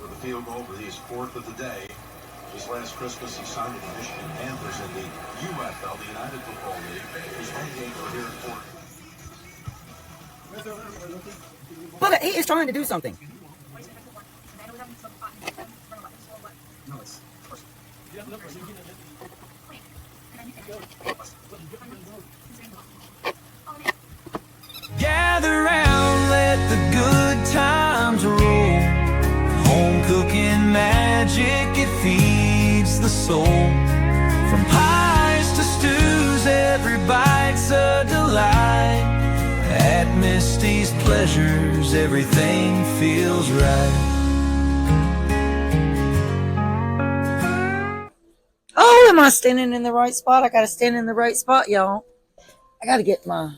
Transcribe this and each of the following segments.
for the field goal, but he's fourth of the day. Just last Christmas, he signed with the Michigan Panthers in the UFL, the United Football League. He's one game for here in Fort. Look, he is trying to do something. Gather round, let the good times roll. Home cooking magic, it feeds the soul. From pies to stews, every bite's a delight. At Misty's Pleasures, everything feels right. Oh, am I standing in the right spot? I gotta stand in the right spot, y'all. I gotta get my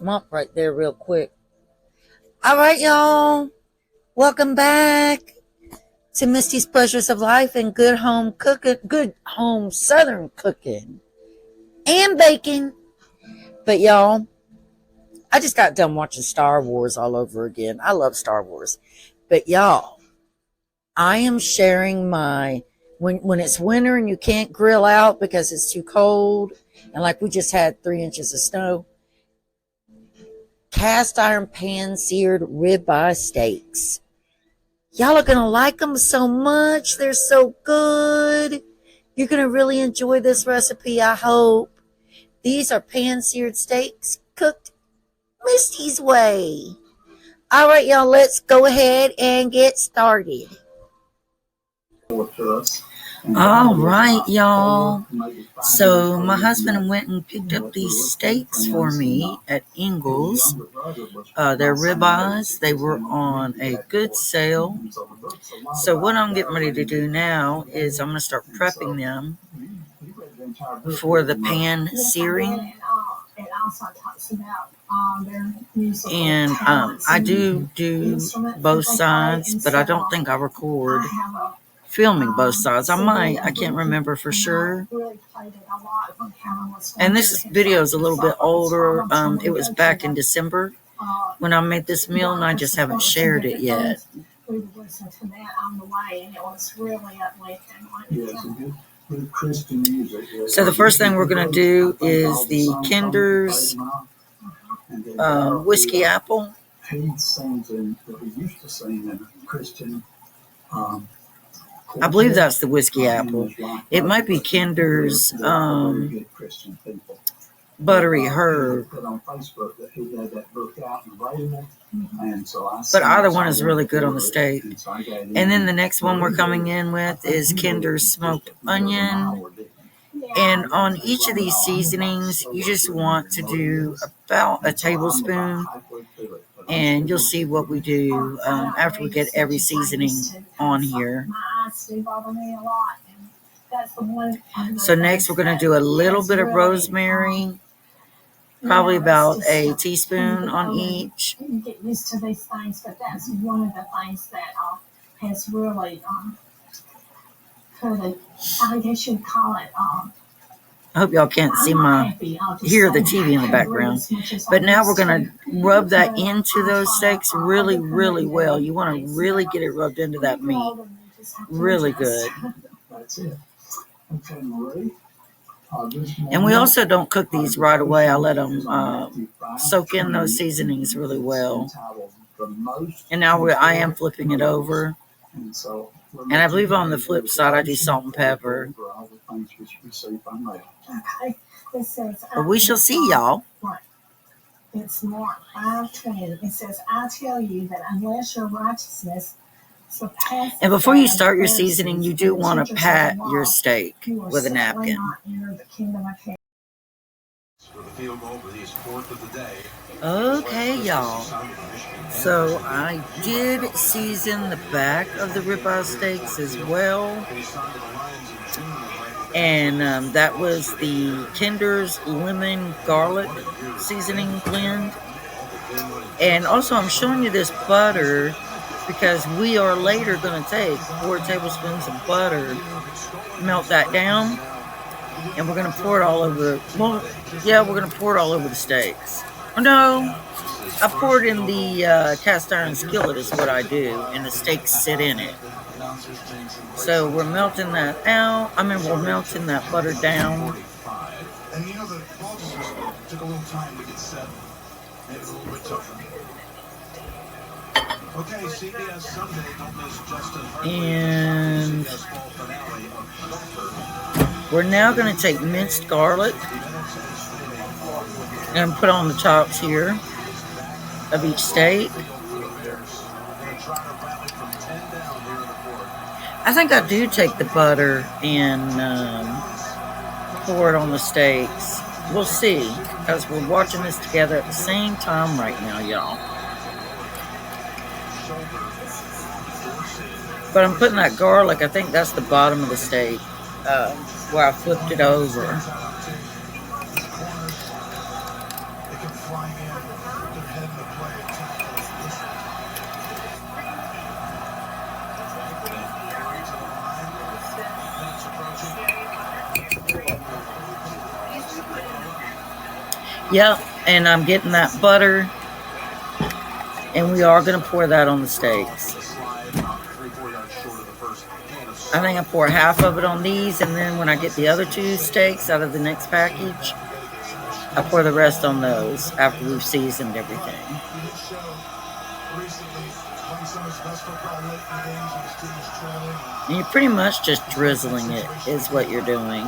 mop right there real quick. All right, y'all. Welcome back to Misty's Pleasures of Life and good home cooking, good home Southern cooking and baking. But y'all, I just got done watching Star Wars all over again. I love Star Wars. But y'all, I am sharing my, when it's winter and you can't grill out because it's too cold, and like we just had 3 inches of snow, cast iron pan seared ribeye steaks. Y'all are going to like them so much. They're so good. You're going to really enjoy this recipe, I hope. These are pan seared steaks cooked Misty's way. All right, y'all, let's go ahead and get started. All right, y'all. So my husband went and picked up these steaks for me at Ingles. They're ribeyes. They were on a good sale. So what I'm getting ready to do now is I'm going to start prepping them for the pan searing. And I do both sides, but I don't think I record filming both sides. I might. I can't remember for sure. And this video is a little bit older. It was back in December when I made this meal, and I just haven't shared it yet. So the first thing we're going to do is the Kinder's whiskey apple. I believe that's the whiskey apple. It might be Kinder's buttery herb. But either one is really good on the steak. And then the next one we're coming in with is Kinder's smoked onion. And on each of these seasonings, you just want to do about a tablespoon. And you'll see what we do after we get every seasoning on here. So next we're going to do a little bit of rosemary, probably about a teaspoon on each. You get used to these things, but that's one of the things that has really put I guess you'd call it. I hope y'all can't see hear the TV in the background. But now we're going to rub that into those steaks really, really well. You want to really get it rubbed into that meat. Really good. And we also don't cook these right away. I let them soak in those seasonings really well. And now I am flipping it over. And I believe on the flip side, I do salt and pepper. But we shall see, y'all. It's Mark 5:20. It says, I tell you that unless your righteousness surpasses. And before you start your seasoning, you do want to pat your steak with a napkin. Okay, y'all. So I did season the back of the ribeye steaks as well. And that was the Kinder's lemon garlic seasoning blend. And also I'm showing you this butter because we are later going to take 4 tablespoons of butter, melt that down, and we're going to pour it all over. Well, yeah, we're going to pour it all over the steaks. Oh, no, I pour it in the cast iron skillet is what I do, and the steaks sit in it. So we're melting that out. We're melting that butter down. And you know, the process took a little time to get set. Made it a little bit tougher. Okay, CBS Sunday, don't miss Justin And CBS fall finale of Shelter. we're now going to take minced garlic and put on the tops here of each steak. I think I do take the butter and pour it on the steaks. We'll see, because we're watching this together at the same time right now, y'all. But I'm putting that garlic, I think that's the bottom of the steak, where I flipped it over. Yep, and I'm getting that butter, and we are going to pour that on the steaks. I think I pour half of it on these, and then when I get the other two steaks out of the next package, I pour the rest on those after we've seasoned everything. And you're pretty much just drizzling it is what you're doing.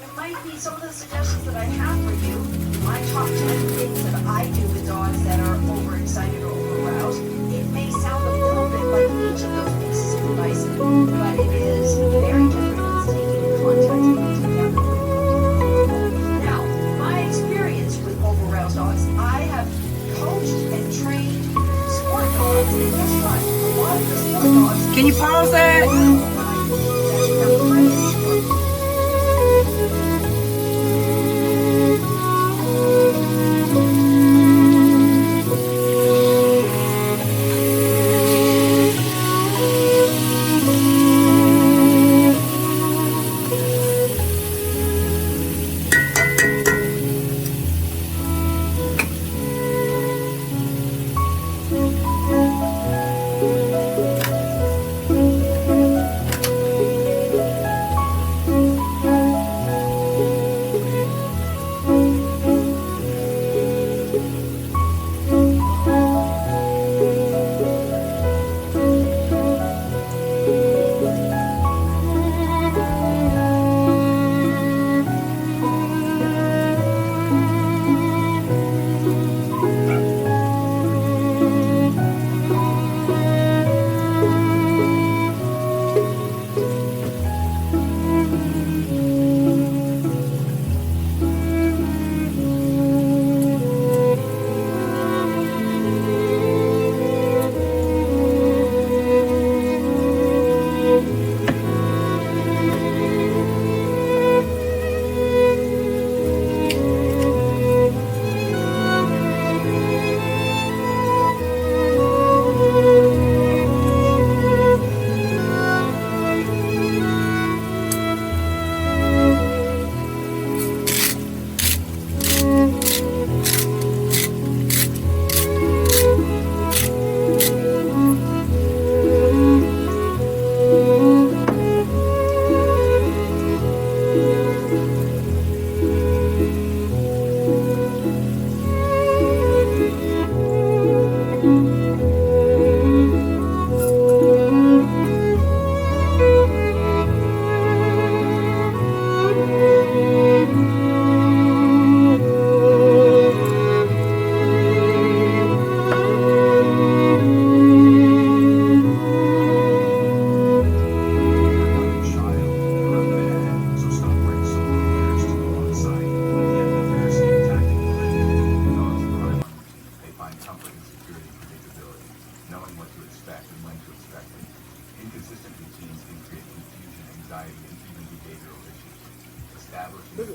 It might be some of the suggestions that I have for you. My top 10 things that I do with dogs that are overexcited or overaroused. It may sound a little bit like each of those pieces of advice, but it is very different. It's taking context and putting together. Now, my experience with overaroused dogs, I have coached and trained sport dogs, and guess what? A lot of the sport dogs. Can you pause that?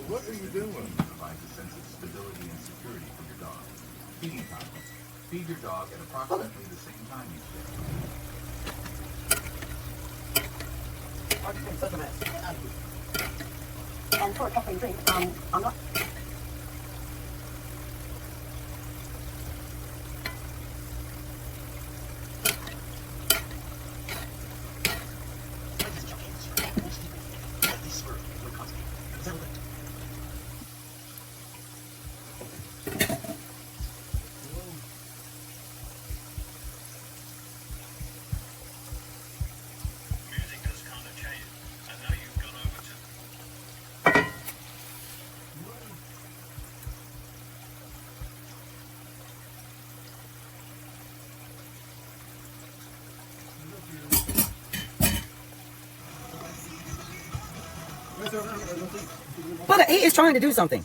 What are you doing? Provides a sense of stability and security for your dog. Feeding time. Feed your dog at approximately the same time each day. And for a coffee and drink, I'm not. But he is trying to do something.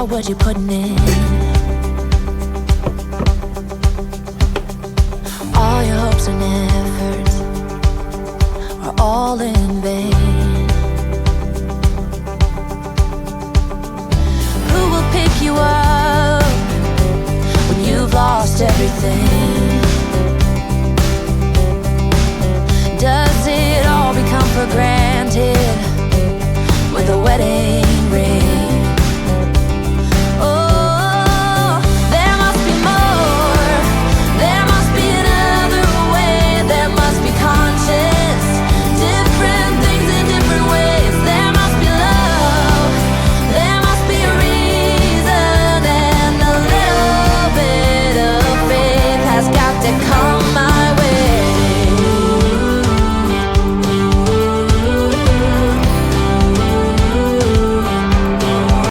What you're putting in, all your hopes and efforts are all in vain. Who will pick you up when you've lost everything? Does it all become for granted with a wedding ring?